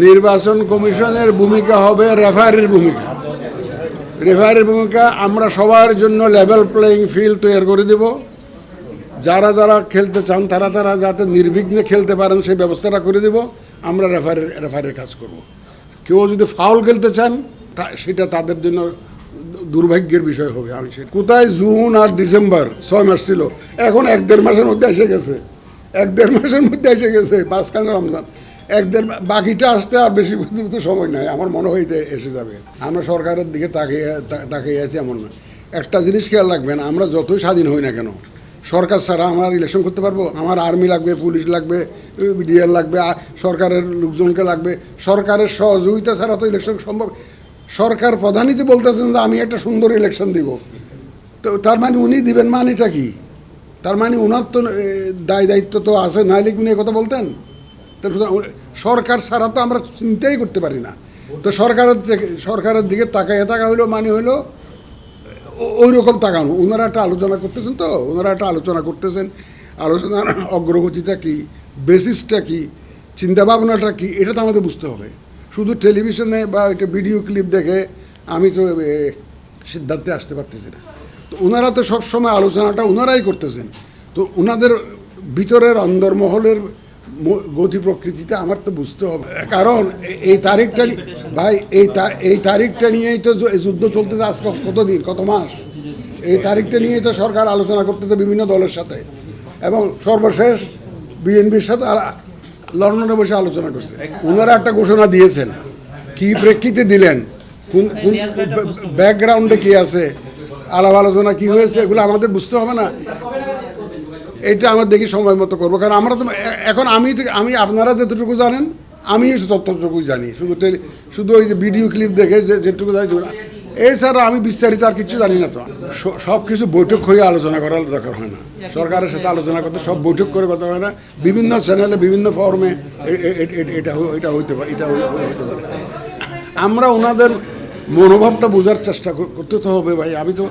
নির্বাচন কমিশনের ভূমিকা হবে রেফারির ভূমিকা। আমরা সবার জন্য লেভেল প্লেয়িং ফিল্ড তৈরি করে দেব। যারা যারা খেলতে চান তারা যাতে নির্বিঘ্নে খেলতে পারেন সেই ব্যবস্থাটা করে দেব। আমরা রেফারির কাজ করব। কেউ যদি ফাউল খেলতে চান সেটা তাদের জন্য দুর্ভাগ্যের বিষয় হবে। আমি সেটা কোথায় জুন আর ডিসেম্বর 6 মাস ছিল, এখন 1-1.5 মাসের মধ্যে এসে গেছে। 1-1.5 মাসের মধ্যে এসে গেছে মাঝখানে রমজান। বাকিটা আসতে আর বেশি সময় নাই, আমার মনে হয় যে এসে যাবে। আমরা সরকারের দিকে তাকিয়ে আছি এমন না। একটা জিনিস খেয়াল রাখবেন, আমরা যতই স্বাধীন হই না কেন, সরকার ছাড়া আমরা ইলেকশন করতে পারবো? আমার আর্মি লাগবে, পুলিশ লাগবে, ডিএল লাগবে, সরকারের লোকজনকে লাগবে। সরকারের সহযোগিতা ছাড়া তো ইলেকশন সম্ভব। সরকার প্রধানই তো বলতেছেন যে আমি একটা সুন্দর ইলেকশন দিব, তো তার মানে উনি দিবেন মানেটা কি? তার মানে ওনার তো দায়িত্ব তো আছে, নাইলে উনি কথা বলতেন? সরকার ছাড়া তো আমরা চিন্তাই করতে পারি না। তো সরকারের দিকে তাকা হইলো মানে হইলো ওই রকম তাকানো। ওনারা একটা আলোচনা করতেছেন, আলোচনার অগ্রগতিটা কি, বেসিসটা কি, চিন্তাভাবনাটা কি, এটা তো আমাদের বুঝতে হবে। শুধু টেলিভিশনে বা একটা ভিডিও ক্লিপ দেখে আমি তো সিদ্ধান্তে আসতে পারতেছি না। তো ওনারা তো সবসময় আলোচনাটা ওনারাই করতেছেন। তো ওনাদের ভিতরের অন্দরমহলের গতি প্রকৃতিটা আমার তো বুঝতে হবে। কারণ এই তারিখটা ভাই, এই তারিখটা নিয়েই তো যুদ্ধ চলতেছে আজকে কত মাস। এই তারিখটা নিয়েই তো সরকার আলোচনা করতেছে বিভিন্ন দলের সাথে, এবং সর্বশেষ বিএনপির সাথে লন্ডনে বসে আলোচনা করছে। ওনারা একটা ঘোষণা দিয়েছেন, কি প্রেক্ষিতে দিলেন, কোন ব্যাকগ্রাউন্ডে কি আছে, আলাপ আলোচনা কি হয়েছে, এগুলো আমাদের বুঝতে হবে না? এটা আমরা দেখি সময় মতো করবো। কারণ আমরা তো এখন আমি আপনারা যতটুকু জানেন আমি ততটুকুই জানি, শুধু ওই যে ভিডিও ক্লিপ দেখে যেটুকু জানি। এছাড়া আমি বিস্তারিত আর কিছু জানি না। তো সব কিছু বৈঠক হয়ে আলোচনা করার দরকার হয় না। সরকারের সাথে আলোচনা করতে সব বৈঠক করে কথা হয় না। বিভিন্ন চ্যানেলে বিভিন্ন ফর্মে এটা হইতে পারে। আমরা ওনাদের মনোভাবটা বোঝার চেষ্টা করতে তো হবে ভাই। আমি তো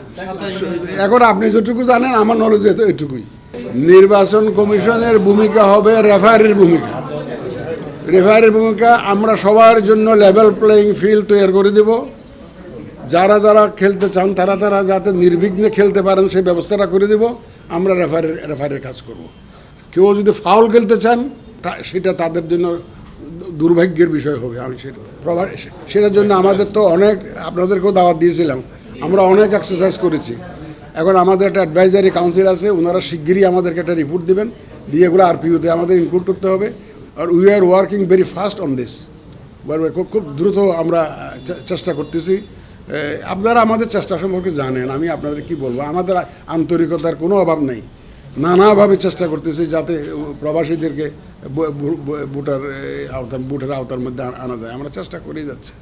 এখন আপনি যেটুকু জানেন আমার নলেজ এটুকুই। নির্বাচন কমিশনের ভূমিকা হবে রেফারির ভূমিকা। আমরা সবার জন্য লেভেল প্লেয়িং ফিল্ড তৈরি করে দেব। যারা যারা খেলতে চান তারা যাতে নির্বিঘ্নে খেলতে পারেন সেই ব্যবস্থাটা করে দেব। আমরা রেফারির কাজ করব। কেউ যদি ফাউল খেলতে চান সেটা তাদের জন্য দুর্ভাগ্যের বিষয় হবে। আমি সেটার জন্য আমাদের তো অনেক, আপনাদেরকেও দাওয়াত দিয়েছিলাম, আমরা অনেক এক্সারসাইজ করেছি। এখন আমাদের একটা অ্যাডভাইজারি কাউন্সিল আছে, ওনারা শিগগিরই আমাদেরকে একটা রিপোর্ট দেবেন, দিয়ে এগুলো আরপিইউতে আমাদের ইনক্লুড করতে হবে। আর we are working very fast on this. খুব দ্রুত আমরা চেষ্টা করতেছি। আপনারা আমাদের চেষ্টা সম্পর্কে জানেন, আমি আপনাদের কি বলবো, আমাদের আন্তরিকতার কোনো অভাব নেই। নানাভাবে চেষ্টা করতেছি যাতে প্রবাসীদেরকে ভোটের আওতার মধ্যে আনা যায়। আমরা চেষ্টা করেই যাচ্ছি।